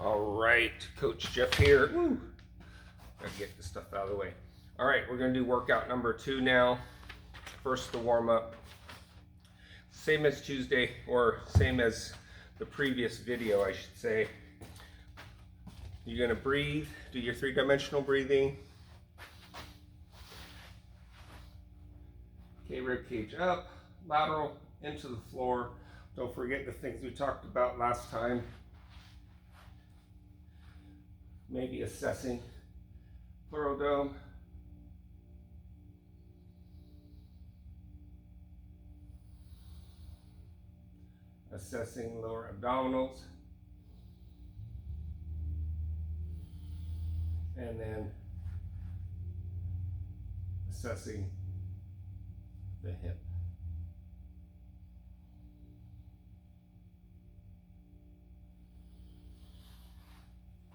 All right, Coach Jeff here. Woo. Gotta get this stuff out of the way. All right, we're gonna do workout number 2 now. First, the warm up. Same as Tuesday, or same as the previous video, I should say. You're gonna breathe, do your 3-dimensional breathing. Okay, rib cage up, lateral into the floor. Don't forget the things we talked about last time. Maybe assessing pleurodome. Assessing lower abdominals. And then assessing the hip.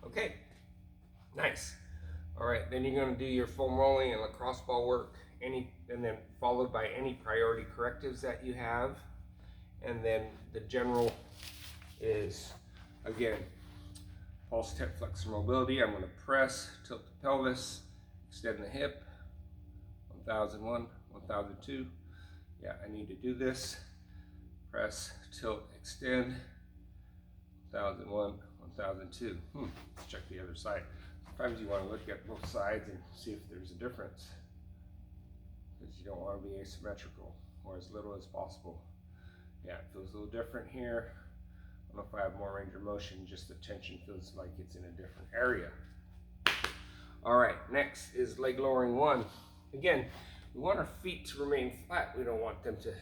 Okay, nice. All right, then you're going to do your foam rolling and lacrosse ball work, and then followed by any priority correctives that you have. And then the general is, again, pulse hip flexor mobility. I'm going to press, tilt the pelvis, extend the hip. 1001, 1002. Yeah, I need to do this. Press, tilt, extend. 1001, 1002. Let's check the other side. Sometimes you want to look at both sides and see if there's a difference, because you don't want to be asymmetrical, or as little as possible. Yeah, it feels a little different here. I don't know if I have more range of motion, just the tension feels like it's in a different area. All right, next is leg lowering 1. Again, we want our feet to remain flat. We don't want them to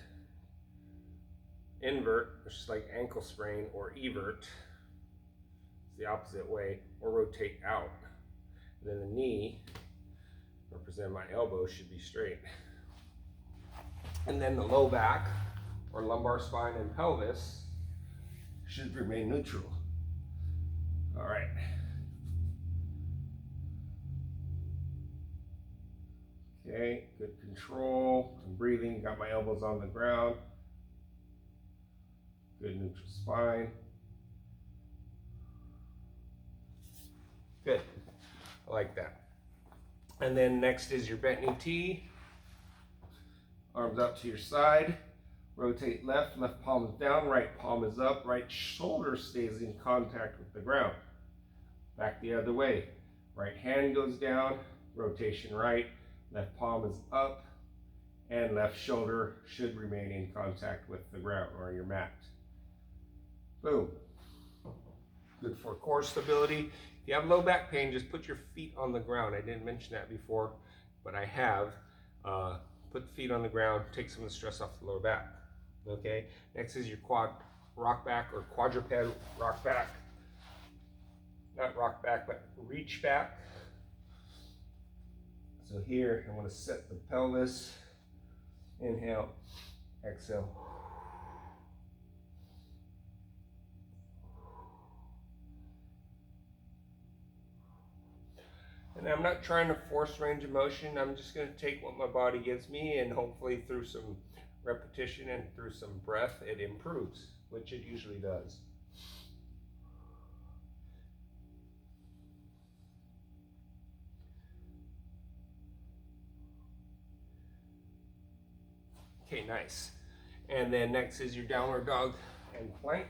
invert, which is like ankle sprain, or evert, it's the opposite way, or rotate out. And then the knee, representing my elbow, should be straight. And then the low back, or lumbar spine and pelvis, should remain neutral. All right. Okay, good control. I'm breathing, got my elbows on the ground. Good neutral spine. Good, I like that. And then next is your bent knee T. Arms out to your side. Rotate left, left palm is down, right palm is up, right shoulder stays in contact with the ground. Back the other way. Right hand goes down, rotation right, left palm is up, and left shoulder should remain in contact with the ground or your mat. Boom. Good for core stability. If you have low back pain, just put your feet on the ground. I didn't mention that before, but I have. Put the feet on the ground, take some of the stress off the lower back. Okay, next is your quad rock back, or quadruped rock back. Not rock back, but reach back. So here, I'm going to set the pelvis. Inhale, exhale. And I'm not trying to force range of motion. I'm just going to take what my body gives me, and hopefully through some repetition and through some breath, it improves, which it usually does. Okay, nice. And then next is your downward dog and plank.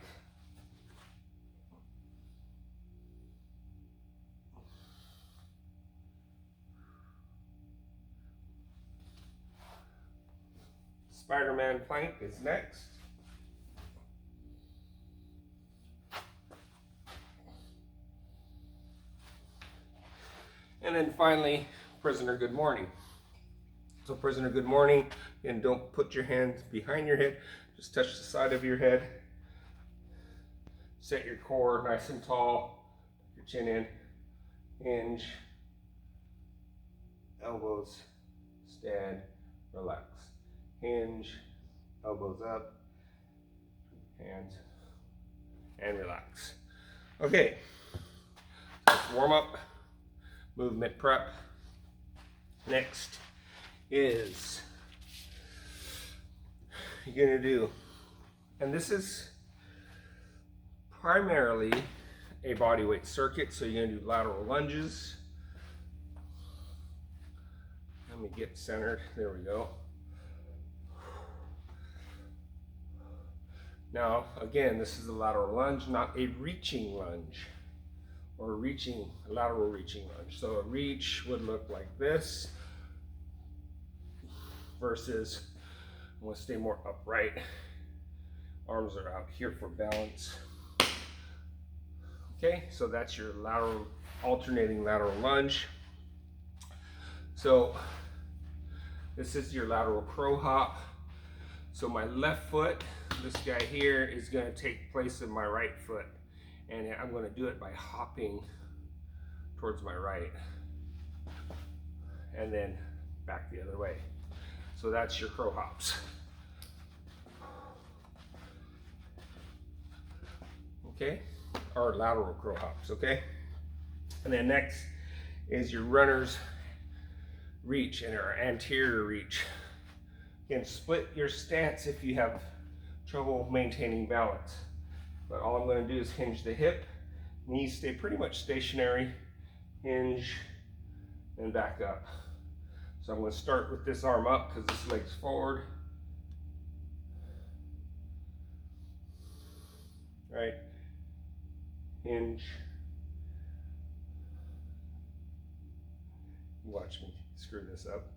Spiderman plank is next. And then finally, prisoner good morning. So prisoner good morning, and don't put your hands behind your head, just touch the side of your head. Set your core nice and tall, your chin in, hinge, elbows, stand, relax. Hinge, elbows up, hands, and relax. Okay, let's warm up, movement prep. Next is you're gonna do, and this is primarily a body weight circuit. So you're gonna do lateral lunges. Let me get centered, there we go. Now, again, this is a lateral lunge, not a reaching lunge, or a lateral reaching lunge. So a reach would look like this, versus, I'm gonna stay more upright. Arms are out here for balance. Okay, so that's your lateral, alternating lateral lunge. So this is your lateral crow hop. So my left foot, this guy here, is going to take place of my right foot, and I'm going to do it by hopping towards my right and then back the other way. So that's your crow hops. Okay, or lateral crow hops. Okay, and then next is your runner's reach and our anterior reach. Again, split your stance if you have trouble maintaining balance. But all I'm going to do is hinge the hip, knees stay pretty much stationary, hinge, and back up. So I'm going to start with this arm up because this leg's forward. Right? Hinge. Watch me screw this up.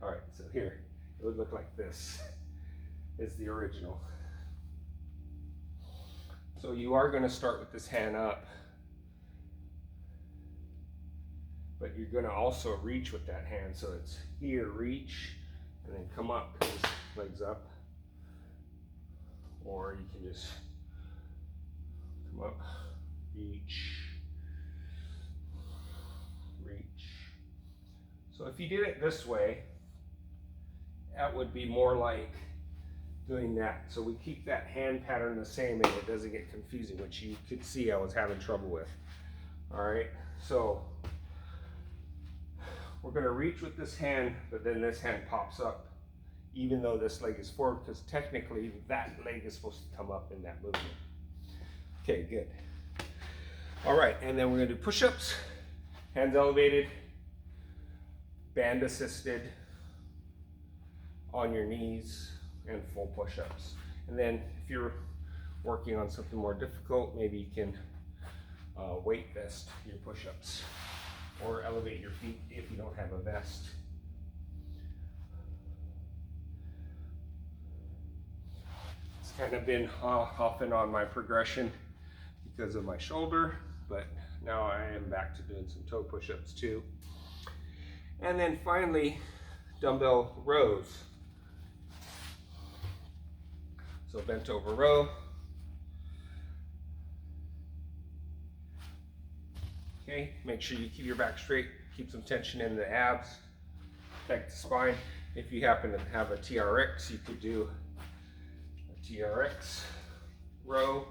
All right, so here, it would look like this. Is the original. So you are going to start with this hand up, but you're going to also reach with that hand. So it's here, reach, and then come up, because legs up. Or you can just come up, reach, reach. So if you did it this way, that would be more like doing that. So we keep that hand pattern the same and it doesn't get confusing, which you could see I was having trouble with. All right, so we're gonna reach with this hand, but then this hand pops up, even though this leg is forward, because technically that leg is supposed to come up in that movement. Okay, good. All right, and then we're gonna do push-ups, hands elevated, band assisted, on your knees, and full push-ups. And then if you're working on something more difficult, maybe you can weight vest your push-ups or elevate your feet if you don't have a vest. It's kind of been off and on my progression because of my shoulder, but now I am back to doing some toe push-ups too. And then finally, dumbbell rows. So bent over row. Okay, make sure you keep your back straight, keep some tension in the abs, protect the spine. If you happen to have a TRX, you could do a TRX row.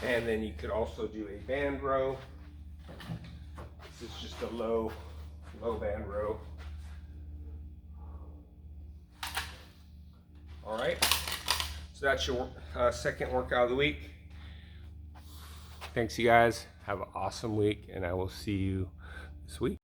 And then you could also do a band row. This is just a low band row. All right, so that's your second workout of the week. Thanks, you guys. Have an awesome week, and I will see you this week.